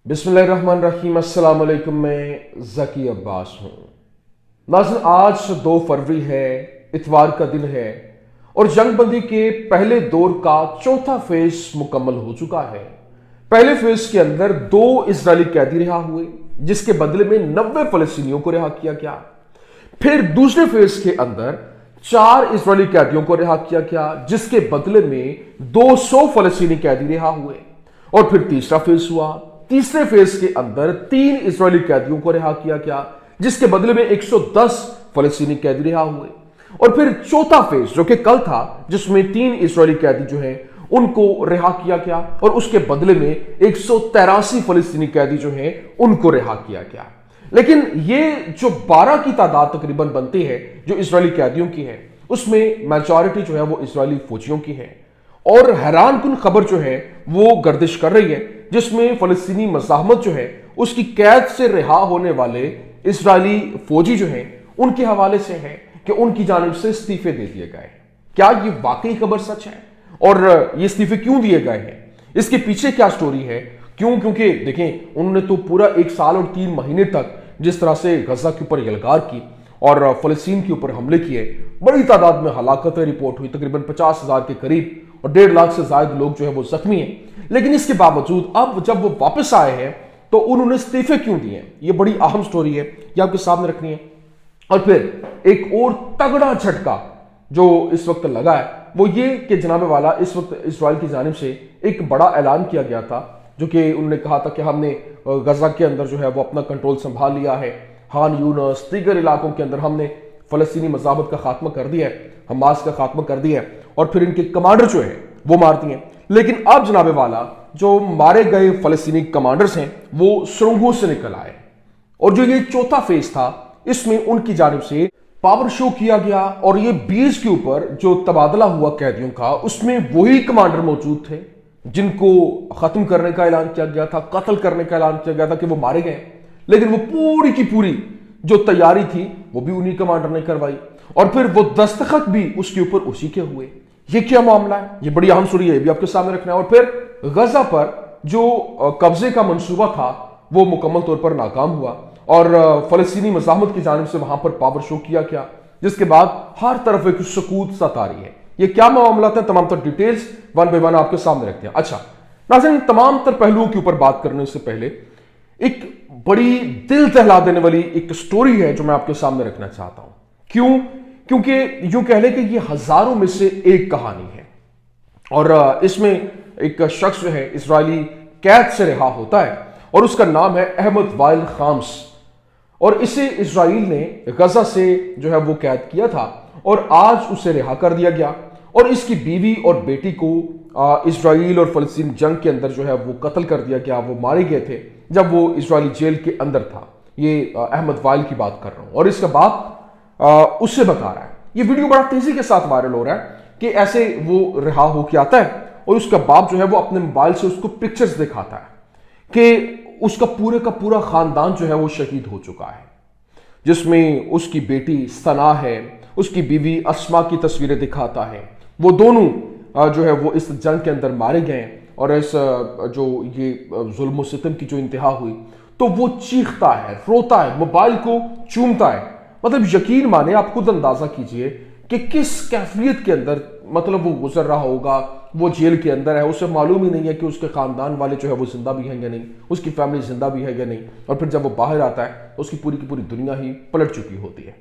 बिस्मिल्लाहिर्रहमानिर्रहीम। अस्सलाम वालेकुम। मैं ज़की अब्बास हूँ। नाज़रीन, आज 2 फरवरी है, इतवार का दिन है और जंगबंदी के पहले दौर का चौथा फेज मुकम्मल हो चुका है। पहले फेज के अंदर 2 इजरायली कैदी रिहा हुए, जिसके बदले में 90 फलस्तीनियों को रिहा किया गया। फिर दूसरे फेज के अंदर 4 इजरायली कैदियों को रिहा किया गया, जिसके बदले में 200 फलस्तीनी कैदी रिहा हुए। और फिर तीसरा फेज हुआ। तीसरे फेज के अंदर 3 इजरायली कैदियों को रिहा किया गया, जिसके बदले में 110 फलस्तीनी कैदी रिहा हुए। और फिर चौथा फेज जो कि कल था, जिसमें 3 इजरायली कैदी जो हैं उनको रिहा किया गया और उसके बदले में 183 फलस्तीनी कैदी जो हैं उनको रिहा किया गया। लेकिन ये जो 12 की तादाद तकरीबन बनती है जो इजरायली कैदियों की है, उसमें मेजॉरिटी जो है वो इजरायली फौजियों की है। और हैरानकुन खबर जो है वो गर्दिश कर रही है, जिसमें फलस्तीनी मज़ाहमत जो है उसकी कैद से रिहा होने वाले इजरायली फौजी जो हैं उनके हवाले से है कि उनकी जानिब से इस्तीफे दे दिए गए। क्या ये वाकई खबर सच है? और ये इस्तीफे क्यों दिए गए हैं? इसके पीछे क्या स्टोरी है? क्योंकि देखें, उन्होंने तो पूरा 1 साल और 3 महीने तक जिस तरह से गजा के ऊपर यलगार की और फलस्तीन के ऊपर हमले किए, बड़ी तादाद में हलाकतें रिपोर्ट हुई, तकरीबन 50,000 के करीब, और 1.5 लाख से ज्यादा लोग जो है वो जख्मी हैं। लेकिन इसके बावजूद अब जब वो वापस आए हैं तो उन्होंने इस्तीफे क्यों दिए? ये बड़ी अहम स्टोरी है, ये आपके सामने रखनी है। और फिर एक और तगड़ा झटका जो इस वक्त लगा है वो ये कि जनाब वाला, इस वक्त इजराइल की जानिब से एक बड़ा ऐलान किया गया था, जो कि उन्होंने कहा था कि हमने गजा के अंदर जो है वो अपना कंट्रोल संभाल लिया है। खान यूनस, दीगर इलाकों के अंदर हमने फलस्तीनी मज़ाहमत का खात्मा कर दिया है, हमास का खात्मा कर दिया है, और फिर इनके कमांडर जो है वो मार दिए। लेकिन अब जनाबे वाला जो मारे गए फलस्तीनी कमांडर्स हैं वो सुरंगों से निकल आए, और जो ये चौथा फेज था इसमें उनकी जानिब से पावर शो किया गया। और ये 20 के ऊपर जो तबादला हुआ कैदियों का, उसमें वही कमांडर मौजूद थे जिनको खत्म करने का ऐलान किया गया था, कत्ल करने का ऐलान किया गया था कि वो मारे गए। लेकिन वो पूरी की पूरी जो तैयारी थी वो भी उन्हीं कमांडर ने करवाई, और फिर वो दस्तखत भी उसके ऊपर उसी के हुए। ये क्या मामला है? ये बड़ी अहम स्टोरी है, ये भी आपके सामने रखना है। और फिर गजा पर जो कब्जे का मंसूबा था वो मुकम्मल तौर पर नाकाम हुआ और फलस्तीनी मज़ाहमत की जानिब से वहां पर पावर शो किया गया, जिसके बाद हर तरफ एक सकूत सा तारी है। ये क्या मामला था, तमाम तर डिटेल्स 1 बाय 1 आपके सामने रखते हैं। अच्छा नाज़रीन, तमाम तर पहलुओं के ऊपर बात करने से पहले एक बड़ी दिल दहला देने वाली एक स्टोरी है जो मैं आपके सामने रखना चाहता हूं। क्यों? क्योंकि यूं कह ले कि ये हजारों में से एक कहानी है, और इसमें एक शख्स जो है इजरायली कैद से रिहा होता है और उसका नाम है अहमद वाइल खाम्स। और इसे इजराइल ने गजा से जो है वो कैद किया था और आज उसे रिहा कर दिया गया, और इसकी बीवी और बेटी को इजराइल और फलस्तीन जंग के अंदर जो है वो कत्ल कर दिया गया। वो मारे गए थे जब वो इजरायली जेल के अंदर था। ये अहमद वाइल की बात कर रहा हूं, और इसका बाप उससे बता रहा है। ये वीडियो बड़ा तेजी के साथ वायरल हो रहा है कि ऐसे वो रिहा होके आता है और उसका बाप जो है वो अपने मोबाइल से उसको पिक्चर्स दिखाता है कि उसका पूरे का पूरा खानदान जो है वो शहीद हो चुका है, जिसमें उसकी बेटी सना है, उसकी बीवी अस्मा की तस्वीरें दिखाता है। वो दोनों जो है वो इस जंग के अंदर मारे गए, और इस जो ये जुल्म सितम की जो इंतहा हुई तो वो चीखता है, रोता है, मोबाइल को चूमता है। मतलब यकीन माने, आप खुद अंदाजा कीजिए कि किस कैफियत के अंदर मतलब वो गुजर रहा होगा। वो जेल के अंदर है, उसे मालूम ही नहीं है कि उसके खानदान वाले जो है वो जिंदा भी हैं या नहीं, उसकी फैमिली जिंदा भी है या नहीं। और फिर जब वो बाहर आता है तो उसकी पूरी की पूरी दुनिया ही पलट चुकी होती है।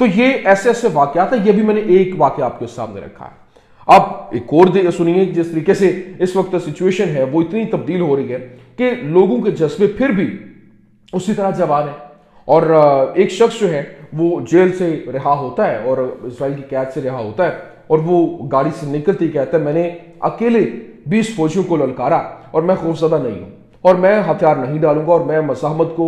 तो ये ऐसे ऐसे वाकयात है। ये भी मैंने एक वाकया आपके सामने रखा है। अब एक और सुनिए, जिस तरीके से इस वक्त सिचुएशन है वो इतनी तब्दील हो रही है कि लोगों के जज्बे फिर भी उसी तरह जवान है। और एक शख्स जो है वो जेल से रिहा होता है और इजराइल की कैद से रिहा होता है, और वो गाड़ी से निकलते ही कहता है, मैंने अकेले 20 फौजियों को ललकारा और मैं खौफजदा नहीं हूं और मैं हथियार नहीं डालूंगा और मैं मज़ाहमत को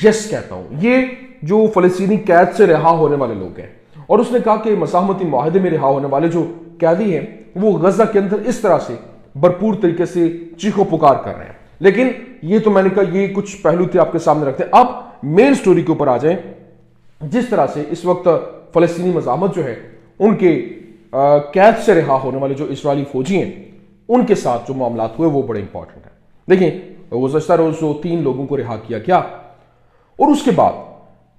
यस कहता हूं। ये जो फलस्तीनी कैद से रिहा होने वाले लोग हैं, और उसने कहा कि मज़ाहमती मुआहदे में रिहा होने वाले जो कैदी हैं वो गजा के अंदर इस तरह से भरपूर तरीके से चीखो पुकार कर रहे हैं। लेकिन ये तो मैंने कहा ये कुछ पहलू थे आपके सामने रखते हैं। अब मेन स्टोरी के ऊपर आ जाए। जिस तरह से इस वक्त फलस्तीनी मज़ाहमत जो है उनके कैद से रिहा होने वाले जो इजरायली फौजी हैं उनके साथ जो मामलात हुए वो बड़े इंपॉर्टेंट है। देखिए, गुज़श्ता रोज़ जो 3 लोगों को रिहा किया गया, और उसके बाद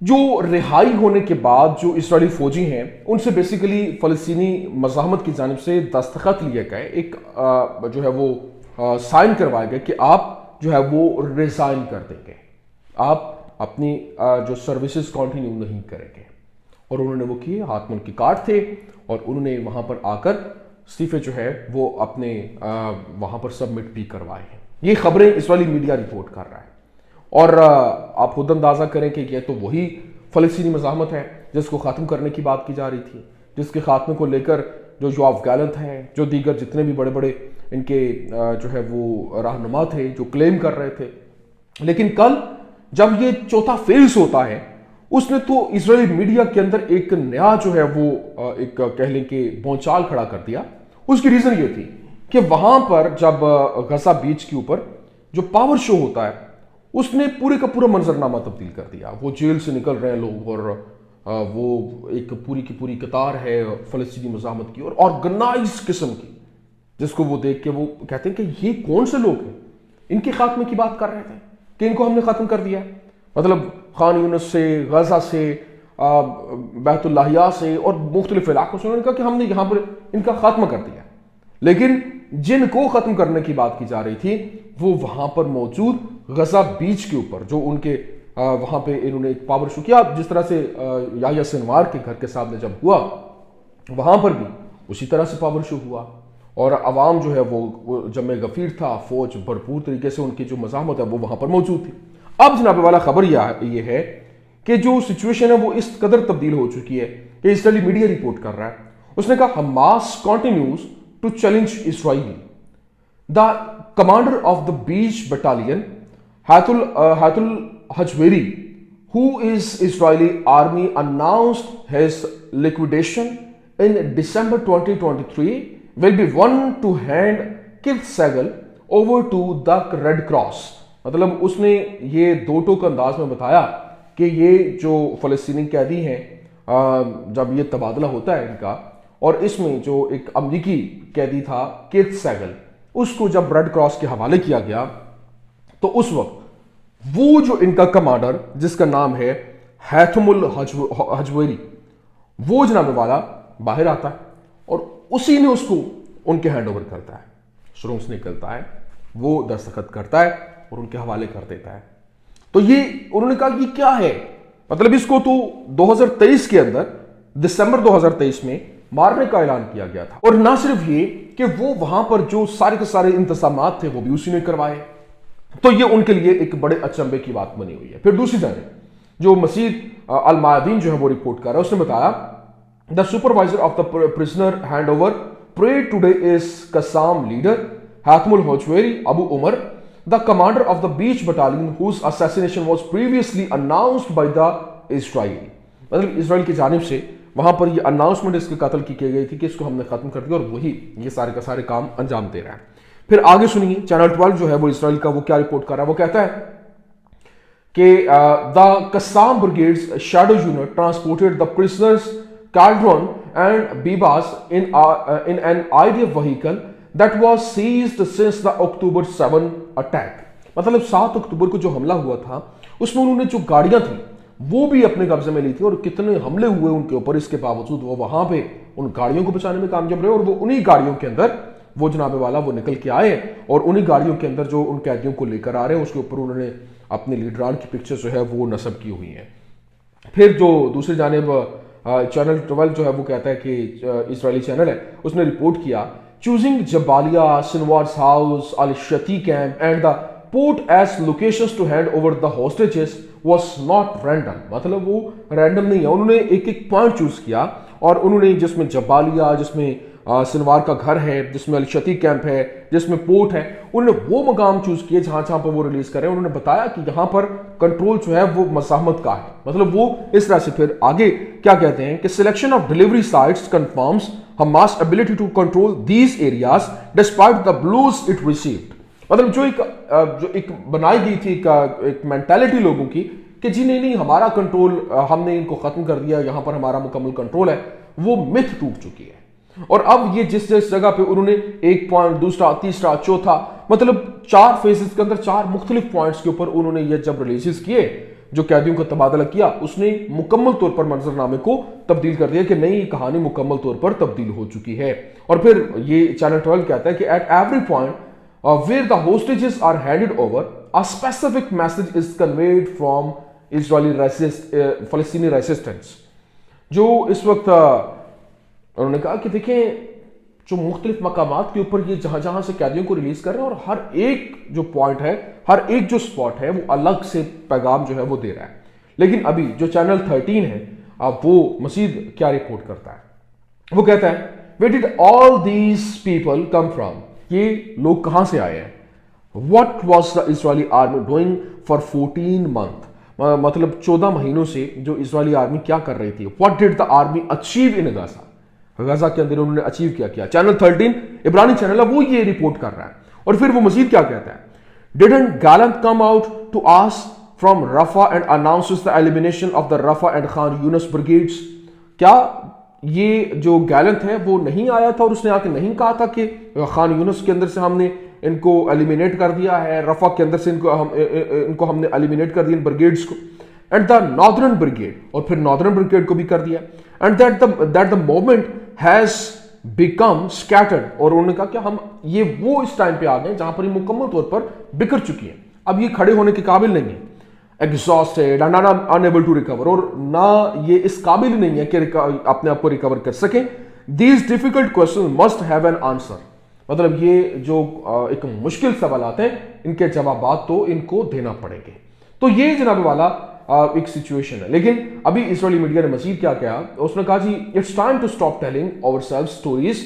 जो रिहाई होने के बाद जो इजरायली फौजी हैं उनसे बेसिकली फ़लस्तीनी मज़ाहमत की जानिब से दस्तखत लिए गए, एक जो है वो साइन करवाए गए कि आप जो है वो रिज़ाइन कर देंगे, आप अपनी जो सर्विसेज कंटिन्यू नहीं करेंगे। और उन्होंने वो किए, हाथ में उनके कार्ड थे और उन्होंने वहाँ पर आकर इस्तीफे जो है वो अपने वहाँ पर सबमिट भी करवाए हैं। ये खबरें इजरायली मीडिया रिपोर्ट कर रहा है। और आप खुद अंदाज़ा करें कि ये तो वही फ़लस्तीनी मज़ाहमत है जिसको ख़त्म करने की बात की जा रही थी, जिसके ख़ात्मे को लेकर जो योआव गैलेंट हैं, जो दीगर जितने भी बड़े बड़े इनके जो है वो रहनुमा थे जो क्लेम कर रहे थे। लेकिन कल जब ये चौथा फेज होता है, उसने तो इजरायली मीडिया के अंदर एक नया जो है वो एक कह लें कि भौचाल खड़ा कर दिया। उसकी रीज़न ये थी कि वहाँ पर जब गजा बीच के ऊपर जो पावर शो होता है उसने पूरे का पूरा मंजरनामा तब्दील कर दिया। वो जेल से निकल रहे हैं लोग और वो एक पूरी की पूरी कतार है फ़लस्तीनी मज़ाहमत की और ऑर्गेनाइज किस्म की, जिसको वो देख के वो कहते हैं कि ये कौन से लोग हैं, इनके खात्मे की बात कर रहे थे कि इनको हमने ख़त्म कर दिया। मतलब खान यूनिस से, गजा से, बैतुल्लाहिया से और मुख्तलिफ इलाकों से उन्होंने कहा कि हमने यहाँ पर इनका खात्मा कर दिया। लेकिन जिनको ख़त्म करने की बात की जा रही थी वो वहाँ पर मौजूद गजा बीच के ऊपर जो उनके वहाँ पे इन्होंने एक पावर शो किया, जिस तरह से याह्या सिनवार के घर के सामने जब हुआ वहाँ पर भी उसी तरह से पावर शो हुआ और अवाम जो है वो जमे गफीर था, फौज भरपूर तरीके से उनकी जो मज़ाहमत है वो वहाँ पर मौजूद थी। अब जनाब वाला खबर ये है कि जो सिचुएशन है वो इस कदर तब्दील हो चुकी है कि इजरायली मीडिया रिपोर्ट कर रहा है। उसने कहा Hamas continues to challenge Israel. The commander of the beach battalion Hatul Hajweri, who is Israeli army, announced his liquidation in December 2023, will be one to hand Kit Segal over to the Red Cross। मतलब उसने ये दो टोक अंदाज में बताया कि ये जो फ़लस्तीनी कैदी हैं जब ये तबादला होता है इनका, और इसमें जो एक अमरीकी कैदी था किट सेगल, उसको जब रेड क्रॉस के हवाले किया गया तो उस वक्त वो जो इनका कमांडर जिसका नाम है हैथमुल हजवेरी, वो जनाब वाला बाहर आता है और उसी ने उसको उनके हैंड ओवर करता है, सुरंग से निकलता है, वो दस्तखत करता है और उनके हवाले कर देता है। तो ये उन्होंने कहा कि क्या है, मतलब इसको तो 2023 के अंदर दिसंबर 2023 में मारने का ऐलान किया गया था। और ना सिर्फ ये कि वो वहां पर जो सारे के सारे इंतजामात थे वो भी उसी ने करवाए, तो ये उनके लिए एक बड़े अचंभे की बात बनी हुई है। फिर दूसरी जानिब जो मसीद अल मायादीन जो है वो रिपोर्ट कर रहा है, उसने बताया the supervisor of the prisoner handover pray today is Qassam leader हातमुल हजवेरी Abu Omar, the commander of the beach battalion whose assassination was previously announced by the Israel. मतलब इजराइल की जानिब से वहां पर ये अनाउंसमेंट इसके कत्ल की गई थी कि इसको हमने खत्म कर दिया और वही ये सारे का सारे काम अंजाम दे रहा है। फिर आगे सुनिए चैनल 12 जो है वो इसराइल का वो क्या रिपोर्ट कर रहा है। वो कहता है कि the Qassam brigades shadow unit transported the prisoners Kalderon and Bibas in an IDF vehicle that was seized since the October 7 attack. मतलब 7 अक्टूबर को जो हमला हुआ था उसमें उन्होंने जो गाड़ियां थी वो भी अपने कब्जे में ली थी और कितने हमले हुए उनके ऊपर, इसके बावजूद वो वहां पे उन गाड़ियों को बचाने में कामयाब रहे और वो उन्हीं गाड़ियों के अंदर वो जनाबे वाला वो निकल के आए और उन्हीं गाड़ियों के अंदर जो उन कैदियों को लेकर आ रहे हैं उसके ऊपर उन्होंने अपने लीडरान की पिक्चर जो है वो नस्ब की हुई है। फिर जो दूसरी जानिब चैनल 12 जो है वो कहता है कि इजरायली चैनल है, उसने रिपोर्ट किया choosing Jabalia, Sinwar's house, al Shati camp and the port as locations to hand over the hostages was not random. मतलब वो रैंडम नहीं है, उन्होंने एक एक पॉइंट चूज किया और उन्होंने जिसमें जबालिया, जिसमें सिनवार का घर है, जिसमें अलशती कैंप है, जिसमें पोर्ट है, उन्होंने वो मकाम चूज किए जहां जहां पर वो रिलीज करें। उन्होंने बताया कि यहां पर कंट्रोल जो है वो मज़ाहमत का है। मतलब वो इस तरह से फिर आगे क्या कहते हैं कि selection of delivery sites confirms Hamas ability to control these areas despite the blows it received. मतलब जो एक बनाई गई थी एक मेंटालिटी लोगों की कि जी नहीं हमारा कंट्रोल, हमने इनको खत्म कर दिया, यहां पर हमारा मुकम्मल कंट्रोल है, वो मिथ टूट चुकी है। اور اب یہ جس جگہ پہ انہوں نے ایک پوائنٹ، دوسرا، تیسرا، چوتھا، مطلب 4 فیزز کے اندر 4 مختلف پوائنٹس کے اوپر انہوں نے یہ جب ریلیزز کیے، جو قیدیوں کا تبادلہ کیا، اس نے مکمل طور پر منظرنامے کو تبدیل کر دیا کہ نہیں، یہ کہانی مکمل طور پر تبدیل ہو چکی ہے۔ اور پھر یہ چینل 12 کہتا ہے کہ at every point where the hostages are handed over, a specific message is conveyed from فلسطینی ریسسٹنس۔ جو اس وقت انہوں نے کہا کہ دیکھیں، جو مختلف مقامات کے اوپر یہ جہاں جہاں سے قیدیوں کو ریلیز کر رہے ہیں، اور ہر ایک جو پوائنٹ ہے، ہر ایک جو سپاٹ ہے، وہ الگ سے پیغام جو ہے وہ دے رہا ہے۔ لیکن ابھی جو چینل 13 ہے، اب وہ مزید کیا رپورٹ کرتا ہے؟ وہ کہتا ہے where did all these people come from؟ یہ لوگ کہاں سے آئے ہیں؟ What was the Israeli army doing for 14 months؟ مطلب 14 مہینوں سے جو اسرائیلی آرمی کیا کر رہی تھی۔ What did the army achieve in Gaza؟ Gaza کے اندر انہوں نے اچیو کیا۔ چینل 13 عبرانی چینل ہے، وہ یہ رپورٹ کر رہا ہے۔ اور پھر وہ مزید کیا کہتا ہے؟ Didn't Gallant come out to us from Rafah and announces the elimination of the Rafah and Khan Yunus brigades؟ کیا یہ جو گیلنٹ ہے وہ نہیں آیا تھا اور اس نے آ کے نہیں کہا تھا کہ خان یونس کے اندر سے ہم نے ان کو ایلیمینیٹ کر دیا ہے، رفح کے اندر سے ان کو ہم نے ایلیمینیٹ کر دیا، ان بریگیڈز کو، اینڈ دا ناردرن بریگیڈ، اور پھر ناردرن بریگیڈ کو بھی کر دیا، and that the movement has become scattered, اور انہوں نے کہا کہ ہم یہ وہ اس ٹائم پہ آ گئے جہاں پر یہ مکمل طور پر بکھر چکی ہیں، اب یہ کھڑے ہونے کے قابل نہیں ہے، exhausted and unable to recover, اور نہ یہ اس قابل نہیں ہے کہ اپنے آپ کو ریکور کر سکیں۔ These difficult question must have an answer, مطلب یہ جو ایک مشکل سوالات ہیں، ان کے جوابات تو ان کو دینا پڑیں گے۔ تو یہ جناب والا ایک سچویشن ہے۔ لیکن ابھی اسرائیلی میڈیا نے مزید کیا کہا، اس نے کہا جی it's time to stop telling our self stories,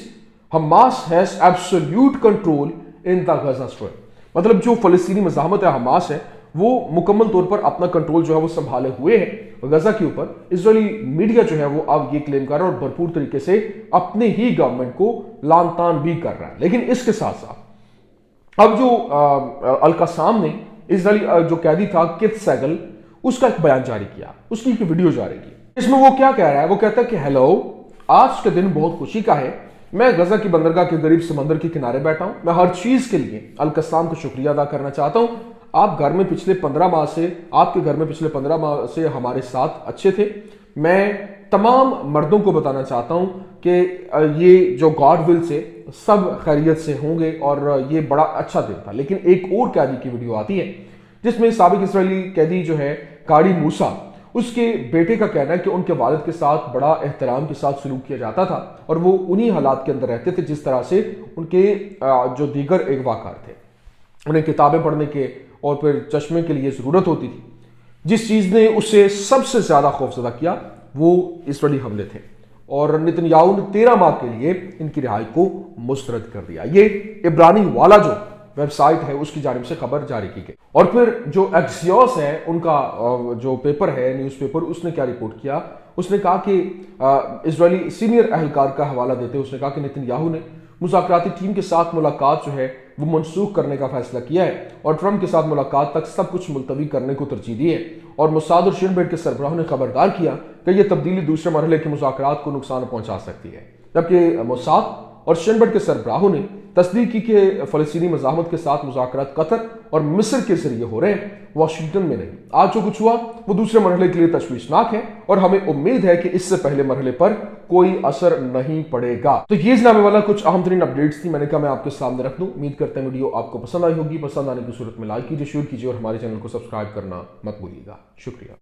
Hamas has absolute control in the Gaza strip, مطلب جو فلسطینی مزاحمت ہے، حماس ہے، وہ مکمل طور پر اپنا کنٹرول جو ہے وہ سنبھالے ہوئے ہیں غزہ کے اوپر۔ اسرائیلی میڈیا جو ہے وہ اب یہ کلیم کر رہا ہے اور بھرپور طریقے سے اپنے ہی گورنمنٹ کو لان تان بھی کر رہا ہے۔ لیکن اس کے ساتھ ساتھ اب جو القسام نے اسرائیلی جو قیدی تھا کت سیگل، اس کا ایک بیان جاری کیا، اس کی ایک ویڈیو جاری کی۔ اس میں وہ کیا کہہ رہا ہے؟ وہ کہتا ہے کہ ہیلو، آج کا دن بہت خوشی کا ہے، میں غزہ کی بندرگاہ کے قریب سمندر کے کنارے بیٹھا ہوں، میں ہر چیز کے لیے القسام کو شکریہ ادا کرنا چاہتا ہوں۔ آپ گھر میں پچھلے 15 ماہ سے، آپ کے گھر میں پچھلے 15 ماہ سے ہمارے ساتھ اچھے تھے۔ میں تمام مردوں کو بتانا چاہتا ہوں کہ یہ جو گاڈ ول سے سب خیریت سے ہوں گے اور یہ بڑا اچھا دن تھا۔ لیکن ایک اور قیدی کی ویڈیو آتی ہے جس میں سابق اسرائیلی قیدی جو ہے کاڑی موسیٰ، اس کے بیٹے کا کہنا ہے کہ ان کے والد کے ساتھ بڑا احترام کے ساتھ سلوک کیا جاتا تھا اور وہ انہی حالات کے اندر رہتے تھے جس طرح سے ان کے جو دیگر اغواکار تھے، انہیں کتابیں پڑھنے کے اور پھر چشمے کے لیے ضرورت ہوتی تھی۔ جس چیز نے اسے سب سے زیادہ خوفزدہ کیا وہ اسرائیلی حملے تھے، اور نتنیاہو نے 13 ماہ کے لیے ان کی رہائی کو مسترد کر دیا۔ یہ عبرانی والا جو ویب سائٹ ہے اس کی جانب سے خبر جاری کی گئی۔ اور پھر جو ایکسیوس ہے، ان کا جو پیپر ہے، نیوز پیپر، اس نے کیا رپورٹ کیا؟ اس نے کہا کہ اسرائیلی سینئر اہلکار کا حوالہ دیتے اس نے کہا کہ نتنیاہو نے مذاکراتی ٹیم کے ساتھ ملاقات جو ہے وہ منسوخ کرنے کا فیصلہ کیا ہے اور ٹرمپ کے ساتھ ملاقات تک سب کچھ ملتوی کرنے کو ترجیح دی ہے، اور موساد اور شین بیٹ کے سربراہوں نے خبردار کیا کہ یہ تبدیلی دوسرے مرحلے کے مذاکرات کو نقصان پہنچا سکتی ہے، جبکہ موساد اور شین بیٹ کے سربراہوں نے تصدیق کی کہ فلسطینی مزاحمت کے ساتھ مذاکرات قطر اور مصر کے ذریعے ہو رہے ہیں، واشنگٹن میں نہیں۔ آج جو کچھ ہوا وہ دوسرے مرحلے کے لیے تشویشناک ہے اور ہمیں امید ہے کہ اس سے پہلے مرحلے پر کوئی اثر نہیں پڑے گا۔ تو یہ جناب والا کچھ اہم ترین اپڈیٹس تھی، میں نے کہا میں آپ کے سامنے رکھ دوں۔ امید کرتے ہیں ویڈیو آپ کو پسند آئی ہوگی، پسند آنے کی صورت میں لائک کیجیے، شیئر کیجیے اور ہمارے چینل کو سبسکرائب کرنا مت بھولیے گا۔ شکریہ۔